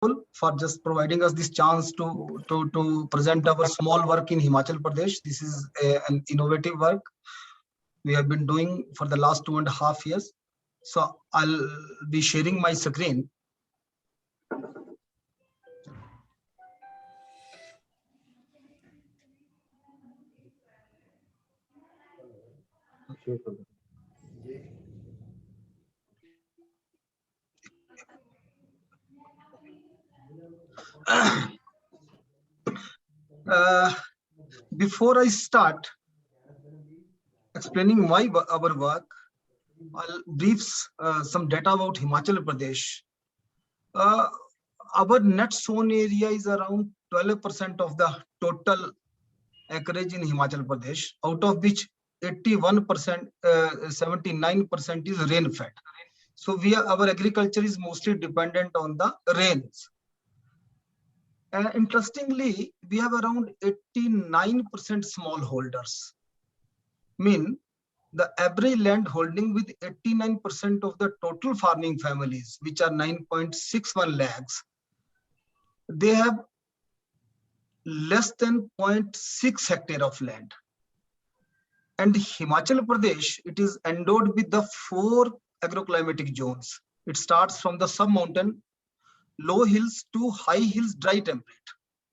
for just providing us this chance to present our small work in Himachal Pradesh. This is an innovative work we have been doing for the last 2.5 years. So I'll be sharing my screen. Before I start explaining why our work, I'll brief some data about Himachal Pradesh. Our net sown area is around 12% of the total acreage in Himachal Pradesh, out of which 81%, 79% is rain-fed. So our agriculture is mostly dependent on the rains. Interestingly, we have around 89% smallholders. Mean the average land holding with 89% of the total farming families, which are 9.61 lakhs, they have less than 0.6 hectare of land. And Himachal Pradesh, it is endowed with the 4 agroclimatic zones. It starts from the sub-mountain, low hills to high hills, dry temperate.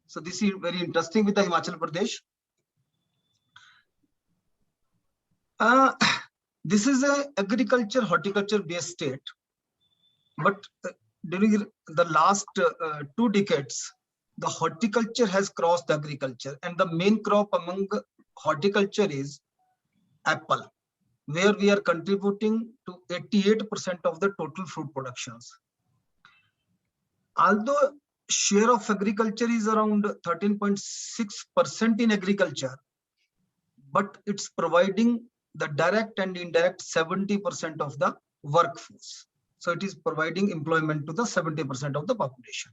So this is very interesting with the Himachal Pradesh. This is a agriculture, horticulture based state. But during the last 2 decades, the horticulture has crossed agriculture, and the main crop among horticulture is apple, where we are contributing to 88% of the total fruit productions. Although share of agriculture is around 13.6% in agriculture, but it's providing the direct and indirect 70% of the workforce. So it is providing employment to the 70% of the population.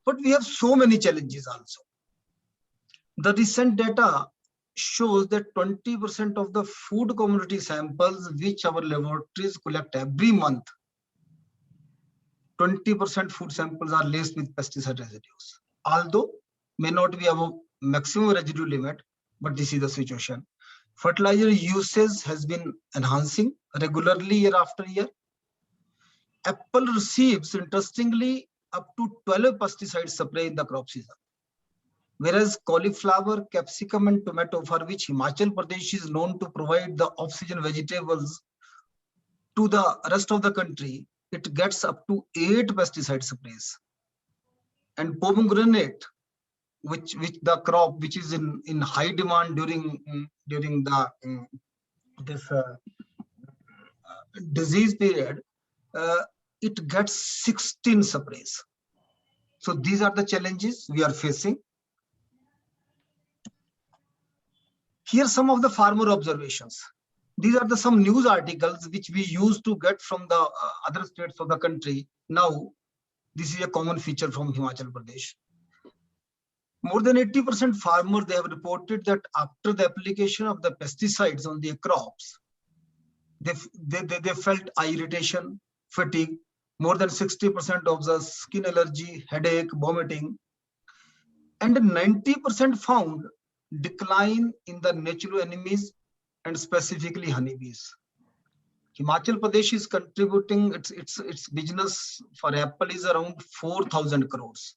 But we have so many challenges also. The recent data shows that 20% of the food commodity samples which our laboratories collect every month, 20% food samples are laced with pesticide residues. Although may not be above maximum residue limit, but this is the situation. Fertilizer usage has been enhancing regularly year after year. Apple receives, interestingly, up to 12 pesticide spray in the crop season. Whereas cauliflower, capsicum and tomato, for which Himachal Pradesh is known to provide the off-season vegetables to the rest of the country, it gets up to 8 pesticide sprays. And pomegranate, which the crop which is in high demand during the this disease period, it gets 16 sprays. So these are the challenges we are facing. Here are some of the farmer observations. These are some news articles which we used to get from the other states of the country. Now, this is a common feature from Himachal Pradesh. More than 80% farmers, they have reported that after the application of the pesticides on their crops, they felt eye irritation, fatigue, more than 60% of the skin allergy, headache, vomiting, and 90% found decline in the natural enemies and specifically honeybees. Himachal Pradesh is contributing its business for apple is around 4,000 crores.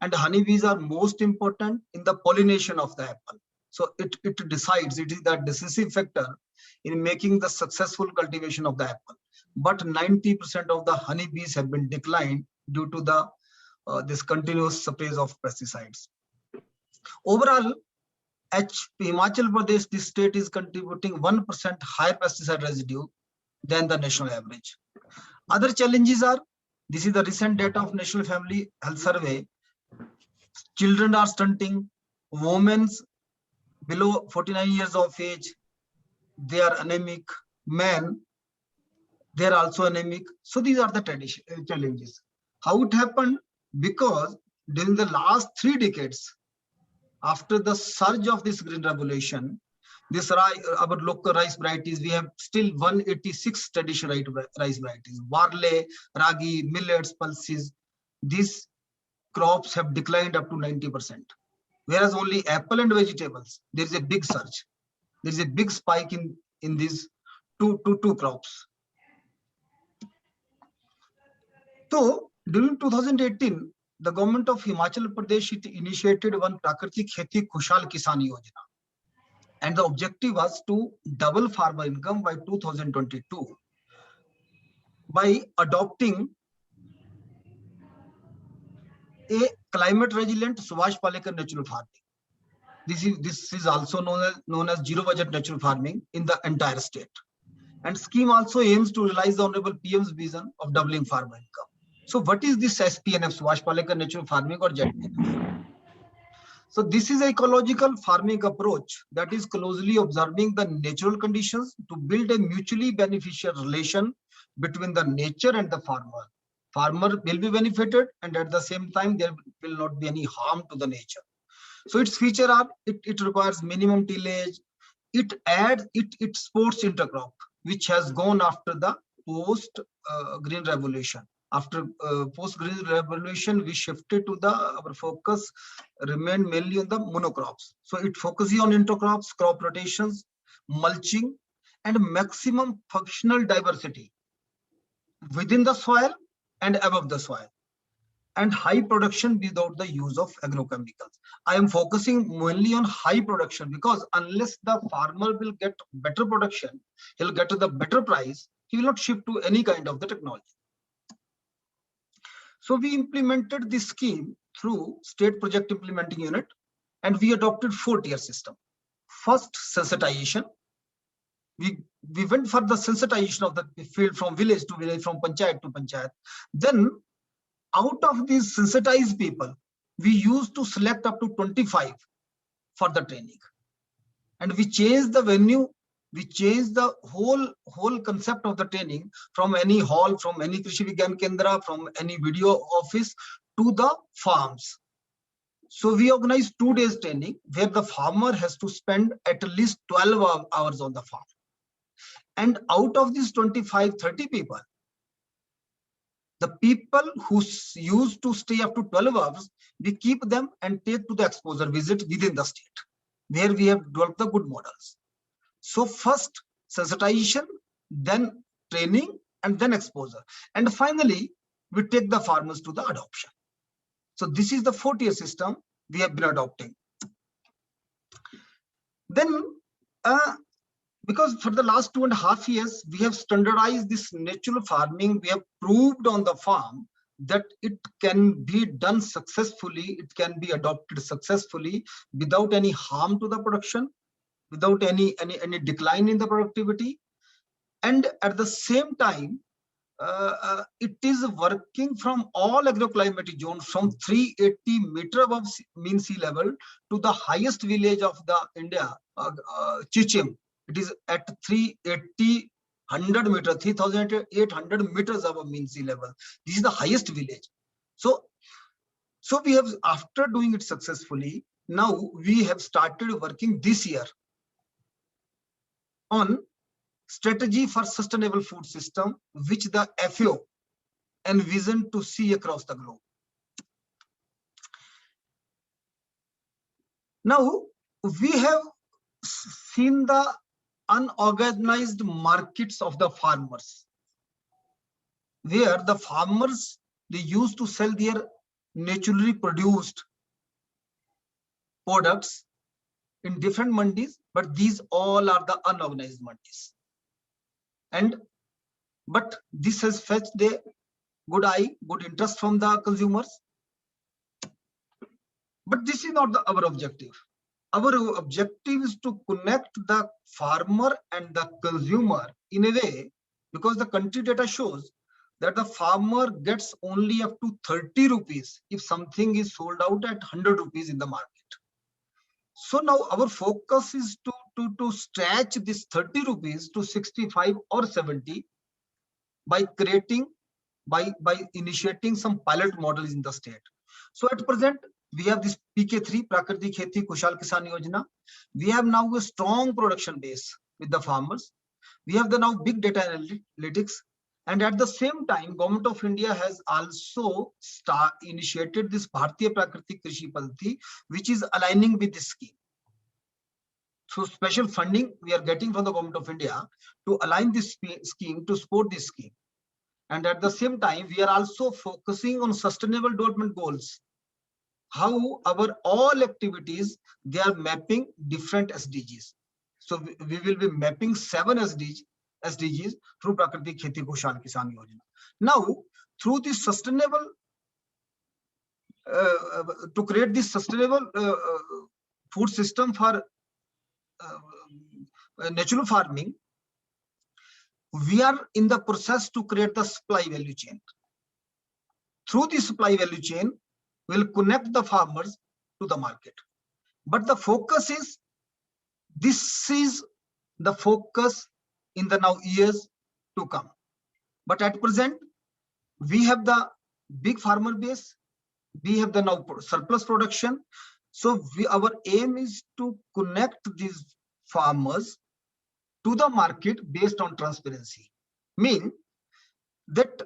And honeybees are most important in the pollination of the apple. So it decides, it is the decisive factor in making the successful cultivation of the apple. But 90% of the honeybees have been declined due to the this continuous sprays of pesticides. Overall, Himachal Pradesh, this state is contributing 1% higher pesticide residue than the national average. Other challenges are, this is the recent data of National Family Health Survey. Children are stunting, women below 49 years of age, they are anemic, men, they are also anemic. So these are the challenges. How it happened? Because during the last 3 decades, after the surge of this green revolution, our local rice varieties, we have still 186 traditional rice varieties, barley, ragi, millets, pulses. These crops have declined up to 90%. Whereas only apple and vegetables, there is a big surge. There is a big spike in these two crops. So during 2018, the government of Himachal Pradesh initiated one Prakriti Kheti Khushal Kisan Yojana. And the objective was to double farmer income by 2022 by adopting a climate resilient Subhash Palekar natural farming. This is also known as zero budget natural farming in the entire state. And scheme also aims to realize the Honorable PM's vision of doubling farmer income. So what is this SPNF, Subhash Palekar natural farming, or ZPNF? So this is an ecological farming approach that is closely observing the natural conditions to build a mutually beneficial relation between the nature and the farmer. Farmer will be benefited, and at the same time there will not be any harm to the nature. So its feature are it requires minimum tillage. It supports intercrop, which has gone after the post green revolution. After post green revolution, we shifted to our focus remained mainly on the monocrops. So it focuses on intercrops, crop rotations, mulching, and maximum functional diversity within the soil and above the soil, and high production without the use of agrochemicals. I am focusing mainly on high production because unless the farmer will get better production, he'll get the better price, he will not shift to any kind of the technology. So we implemented this scheme through State Project Implementing Unit, and we adopted 4-tier system. First, sensitization. We went for the sensitization of the field from village to village, from panchayat to panchayat. Then out of these sensitized people, we used to select up to 25 for the training. And we changed the venue, we changed the whole concept of the training from any hall, from any Krishi Vigyan Kendra, from any video office to the farms. So we organized 2 days training where the farmer has to spend at least 12 hours on the farm. And out of these 25-30 people, the people who used to stay up to 12 hours, we keep them and take to the exposure visit within the state, where we have developed the good models. So first sensitization, then training, and then exposure. And finally, we take the farmers to the adoption. So this is the 4-tier system we have been adopting. Then, because for the last 2.5 years, we have standardized this natural farming. We have proved on the farm that it can be done successfully. It can be adopted successfully without any harm to the production, without any decline in the productivity. And at the same time, it is working from all agroclimatic zones from 380 meter above mean sea level to the highest village of the India, Chichim. It is at 3,800 meters above mean sea level. This is the highest village. So we have, after doing it successfully, now we have started working this year on strategy for sustainable food system, which the FAO envisioned to see across the globe. Now we have seen the unorganized markets of the farmers, where the farmers, they used to sell their naturally produced products in different mandis, but these all are the unorganized mandis. But this has fetched a good interest from the consumers. But this is not our objective. Our objective is to connect the farmer and the consumer in a way, because the country data shows that the farmer gets only up to 30 rupees if something is sold out at 100 rupees in the market. So now our focus is to stretch this 30 rupees to 65 or 70 by initiating some pilot models in the state. So at present, we have this PK3, Prakriti Kheti Kushal Kisan Yojana. We have now a strong production base with the farmers. We have the now big data analytics, And at the same time, Government of India has also initiated this Bharatiya Prakriti Krishi Padhati, which is aligning with this scheme. So special funding we are getting from the Government of India to align this scheme, to support this scheme. And at the same time, we are also focusing on sustainable development goals. How our all activities, they are mapping different SDGs. So we will be mapping 7 SDGs through Prakriti Kheti Kushan Kisan Yojana. Now, through this sustainable, to create this sustainable food system for natural farming, we are in the process to create the supply value chain. Through the supply value chain, we'll connect the farmers to the market. But the focus is, this is the focus in the now years to come. But at present, we have the big farmer base, we have the now surplus production. So our aim is to connect these farmers to the market based on transparency. Mean that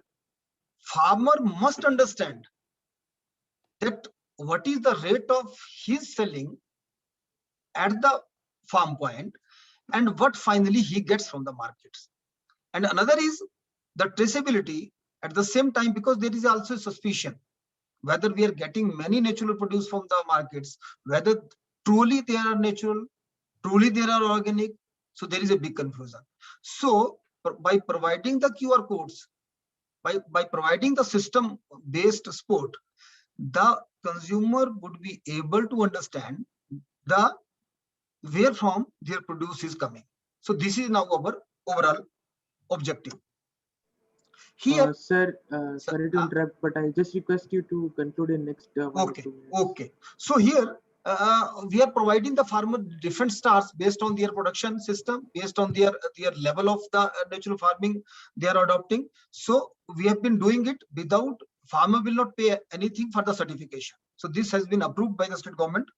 farmer must understand that what is the rate of his selling at the farm point and what finally he gets from the markets. And another is the traceability at the same time, because there is also a suspicion whether we are getting many natural produce from the markets, whether truly they are natural, truly they are organic. So there is a big confusion. So by providing the QR codes, by providing the system based support, the consumer would be able to understand the where from their produce is coming. So this is now our overall objective. Here, sir, sorry to interrupt, but I just request you to conclude in next 1 or 2 minutes. Okay. So here we are providing the farmer different stars based on their production system, based on their level of the natural farming they are adopting. So we have been doing it without, farmer will not pay anything for the certification. So this has been approved by the state government.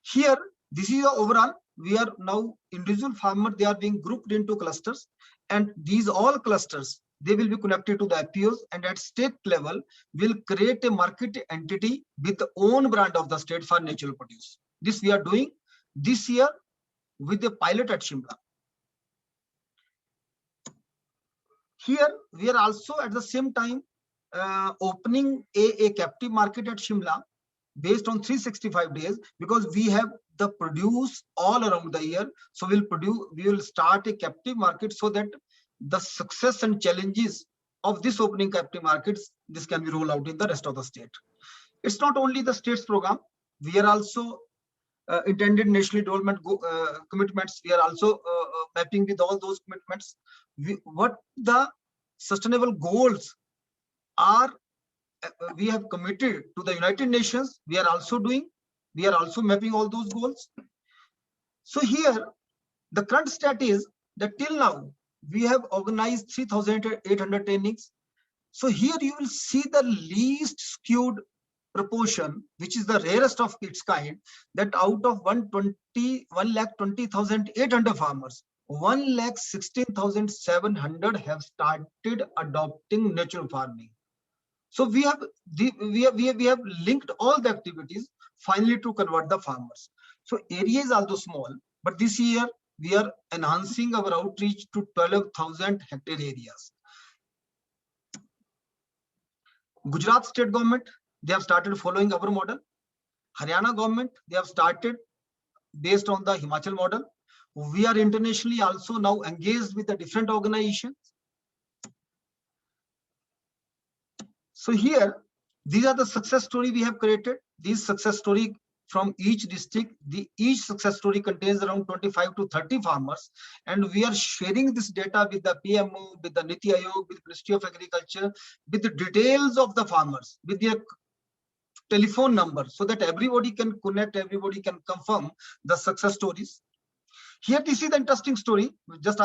Here, this is the overall. We are now individual farmer, they are being grouped into clusters, and these all clusters, they will be connected to the FPOs, and at state level will create a market entity with the own brand of the state for natural produce. This we are doing this year with the pilot at Shimla. Here we are also at the same time opening a captive market at Shimla based on 365 days, because we have the produce all around the year. So we will start a captive market so that the success and challenges of this opening captive markets, this can be rolled out in the rest of the state. It's not only the state's program, we are also intended national development commitments. We are also mapping with all those commitments. What the sustainable goals are, we have committed to the United Nations, we are also doing, we are also mapping all those goals. So here, the current stat is that till now, we have organized 3,800 trainings. So here you will see the least skewed proportion, which is the rarest of its kind, that out of 1,20,800 farmers, 1,16,700 have started adopting natural farming. So we have linked all the activities finally to convert the farmers. So area is also small, but this year we are enhancing our outreach to 12,000 hectare areas. Gujarat state government, they have started following our model. Haryana government, they have started based on the Himachal model. We are internationally also now engaged with the different organizations. So here, these are the success story we have created. These success story from each district, each success story contains around 25 to 30 farmers, and we are sharing this data with the PMO, with the Niti Aayog, with Ministry of Agriculture, with the details of the farmers, with their telephone number, so that everybody can connect, everybody can confirm the success stories. Here, this is the interesting story. Just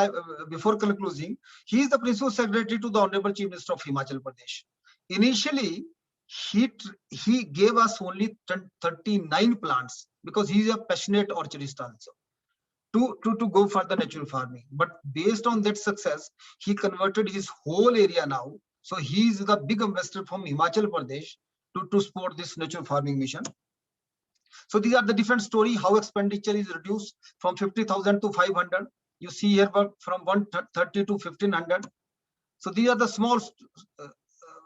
before concluding, he is the Principal Secretary to the Honorable Chief Minister of Himachal Pradesh. Initially, he gave us only 39 plants because he is a passionate orchardist also. to go for the natural farming. But based on that success, he converted his whole area now. So he is the big investor from Himachal Pradesh to support this natural farming mission. So these are the different story how expenditure is reduced from 50,000 to 500. You see here from 130 to 1500. So these are the small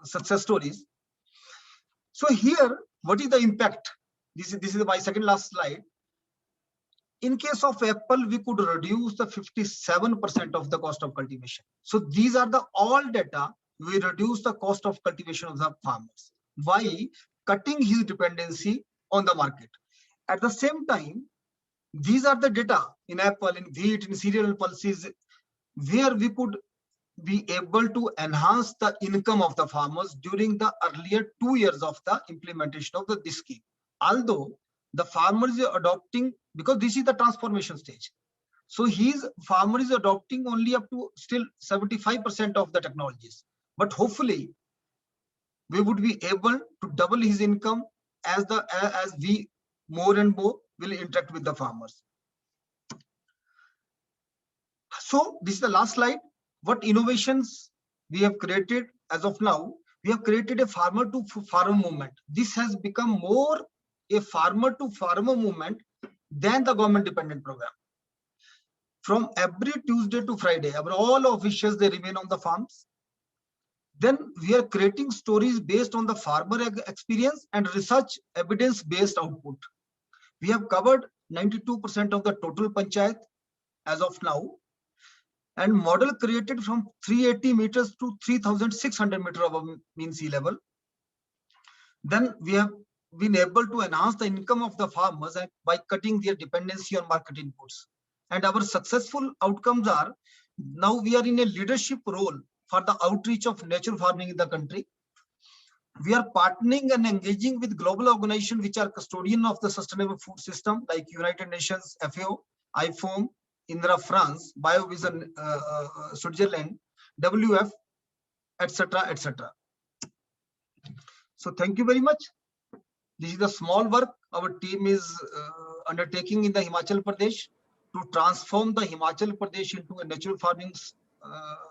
success stories. So here, what is the impact? This is my second last slide. In case of apple, we could reduce the 57% of the cost of cultivation. So these are the all data. We reduce the cost of cultivation of the farmers by cutting his dependency on the market. At the same time, these are the data in apple, in wheat, in cereal pulses, where we could be able to enhance the income of the farmers during the earlier 2 years of the implementation of this scheme. Although the farmers are adopting, because this is the transformation stage. So farmer is adopting only up to still 75% of the technologies. But hopefully, we would be able to double his income as we more and more will interact with the farmers. So this is the last slide. What innovations we have created as of now? We have created a farmer to farmer movement. This has become more a farmer to farmer movement than the government dependent program. From every Tuesday to Friday, all officials, they remain on the farms. Then we are creating stories based on the farmer experience and research evidence based output. We have covered 92% of the total panchayat as of now, and model created from 380 meters to 3,600 meters above mean sea level. Then we have been able to enhance the income of the farmers by cutting their dependency on market inputs. And our successful outcomes are, now we are in a leadership role for the outreach of natural farming in the country. We are partnering and engaging with global organizations which are custodian of the sustainable food system, like United Nations, FAO, IFOAM, INRA France, BioVision Switzerland, WF, etc., etc. So thank you very much. This is the small work our team is undertaking in the Himachal Pradesh to transform the Himachal Pradesh into a natural farming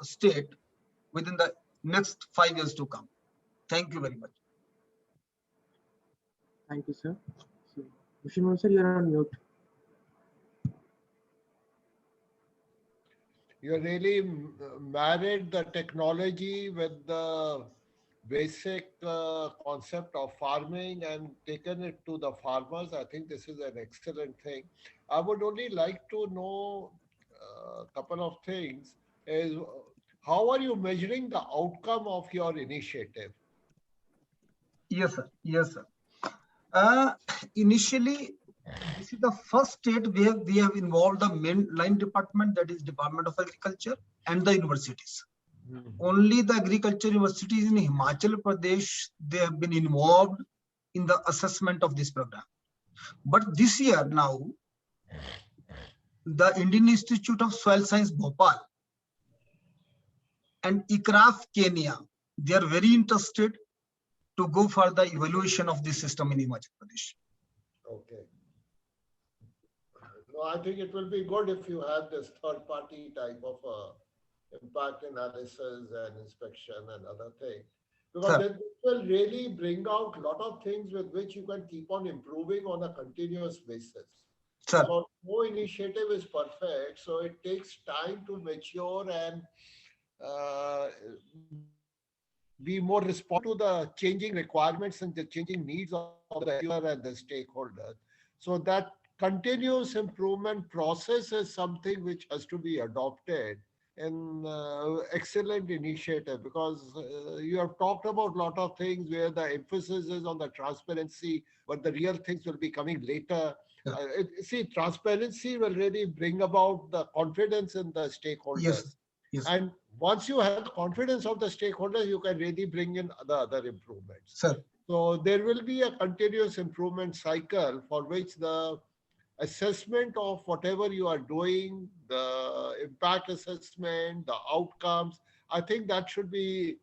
state within the next 5 years to come. Thank you very much. Thank you, sir. So, Vishnu sir, you're on mute. You really married the technology with the basic concept of farming and taken it to the farmers. I think this is an excellent thing. I would only like to know a couple of things. Is how are you measuring the outcome of your initiative? Yes, sir. Yes, sir. Initially, this is the first state where we have involved the mainline department, that is Department of Agriculture, and the universities. Only the agriculture universities in Himachal Pradesh, they have been involved in the assessment of this program. But this year now, the Indian Institute of Soil Science Bhopal and ICRAF Kenya, they are very interested to go for the evaluation of this system in Himachal Pradesh. Okay. No, I think it will be good if you have this third-party type of impact analysis and inspection and other things. Because this will really bring out a lot of things with which you can keep on improving on a continuous basis. Sir. Because no initiative is perfect, so it takes time to mature and be more responsive to the changing requirements and the changing needs of the user and the stakeholders. So that continuous improvement process is something which has to be adopted in excellent initiative, because you have talked about a lot of things where the emphasis is on the transparency, but the real things will be coming later. See, transparency will really bring about the confidence in the stakeholders. Yes. Yes. And once you have the confidence of the stakeholders, you can really bring in the other improvements. Sir. So there will be a continuous improvement cycle for which the assessment of whatever you are doing, the impact assessment, the outcomes, I think that should be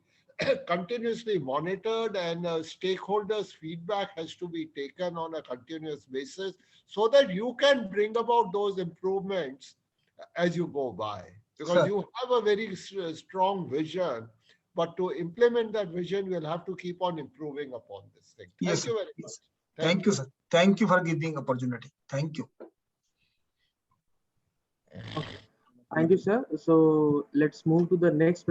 continuously monitored, and stakeholders' feedback has to be taken on a continuous basis so that you can bring about those improvements as you go by. Because Sir. you have a very strong vision, but to implement that vision, we'll have to keep on improving upon this thing. Thank Yes, you sir. very Yes. much. Thank you, sir. Thank you for giving opportunity. Thank you. Thank you, sir. So let's move to the next